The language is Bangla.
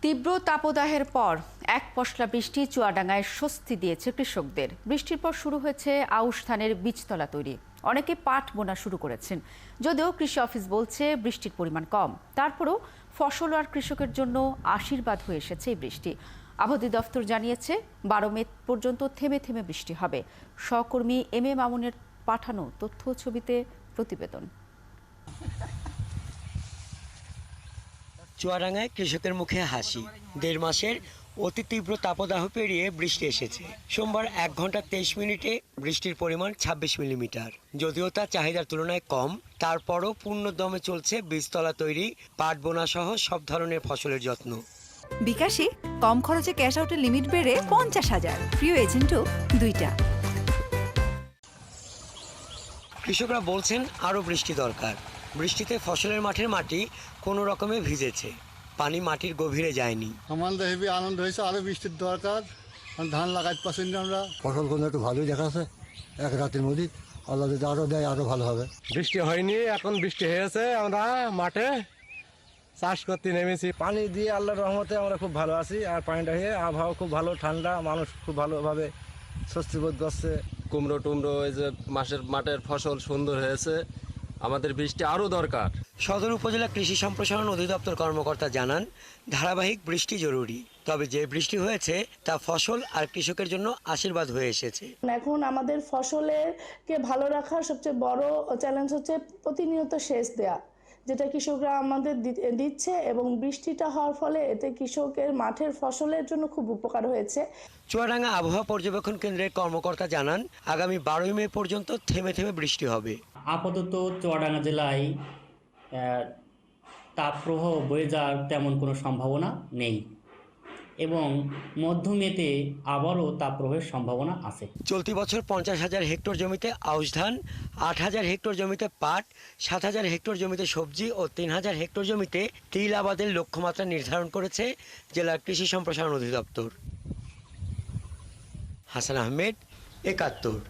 তীব্র তাপদাহের পর এক পশলা বৃষ্টি চুয়াডাঙ্গায় স্বস্তি দিয়েছে কৃষকদের। বৃষ্টির পর শুরু হয়েছে আউশ ধানের বীজতলা তৈরি। অনেকে পাট বোনা শুরু করেছেন। যদিও কৃষি অফিস বলছে বৃষ্টির পরিমাণ কম, তারপরও ফসল আর কৃষকের জন্য আশীর্বাদ হয়ে এসেছে এই বৃষ্টি। আবহাওয়া দফতর জানিয়েছে 12 মে পর্যন্ত থেমে থেমে বৃষ্টি হবে। সহকর্মী এম এ মামুনের পাঠানো তথ্য ছবিতে প্রতিবেদন। চুয়াডাঙ্গায় কৃষকের মুখে হাসি। 1.5 মাসের অতি তীব্র তাপদাহ পেরিয়ে বৃষ্টি এসেছে। সোমবার 1 ঘন্টা 23 মিনিটে বৃষ্টির পরিমাণ 26 মিলিমিটার। যদিও তা চাহিদার তুলনায় কম, তারপরও পূর্ণদমে চলছে বীজতলা তৈরি, পাট বোনা সহ সব ধরনের ফসলের যত্ন। বিকাশে কম খরচে ক্যাশ আউটের লিমিট বেড়ে 50,000, প্রিয় এজেন্টও 2টা। কৃষকরা বলছেন আরও বৃষ্টি দরকার। বৃষ্টিতে ফসলের মাঠের মাটি কোনো রকমে ভিজেছে, পানি মাটির গভীরে যায়নি। আমাদের হেবি আনন্দ হয়েছে, আরো বৃষ্টির দরকার। ধান লাগাইতে পারছি না আমরা। ফসল কোনো একটু ভালোই দেখাচ্ছে, এক রাতের মধ্যে আল্লাহ যদি আরো দেয় আরো ভালো হবে। বৃষ্টি হয়নি, এখন বৃষ্টি হয়েছে, আমরা মাঠে চাষ করতে নেমেছি। পানি দিয়ে আল্লাহর রহমতে আমরা খুব ভালো আছি। আর পানিটা হয়ে আবহাওয়া খুব ভালো, ঠান্ডা, মানুষ খুব ভালোভাবে স্বস্তি বোধ করছে। কুমড়ো টুমড়ো এই যে মাঠের ফসল সুন্দর হয়েছে, আমাদের বৃষ্টি আরও দরকার। সদর উপজেলা কৃষি সম্প্রসারণ অধিদপ্তর কর্মকর্তা জানান, ধারাবাহিক বৃষ্টি জরুরি। তবে যে বৃষ্টি হয়েছে তা ফসল আর কৃষকের জন্য আশীর্বাদ হয়ে এসেছে। এখন আমাদের ফসলেরকে ভালো রাখার সবচেয়ে বড় চ্যালেঞ্জ হচ্ছে প্রতিনিয়ত সেচ দেয়া, যেটা কৃষকরা আমাদের দিচ্ছে, এবং বৃষ্টিটা হওয়ার ফলে এতে কৃষকের মাঠের ফসলের জন্য খুব উপকার হয়েছে। চুয়াডাঙ্গা আবহাওয়া পর্যবেক্ষণ কেন্দ্রের কর্মকর্তা জানান, আগামী 12 মে পর্যন্ত থেমে থেমে বৃষ্টি হবে। আপাতত চুয়াডাঙ্গা জেলায় তাপপ্রবাহ বয়ে যাওয়ার তেমন কোনো সম্ভাবনা নেই, এবং মধ্য মেতে আবারও তাপপ্রবাহের সম্ভাবনা আছে। চলতি বছর 50,000 হেক্টর জমিতে আউশ ধান, 8,000 হেক্টর জমিতে পাট, 7,000 হেক্টর জমিতে সবজি ও 3,000 হেক্টর জমিতে তিল আবাদের লক্ষ্যমাত্রা নির্ধারণ করেছে জেলার কৃষি সম্প্রসারণ অধিদপ্তর। হাসান আহমেদ, 71।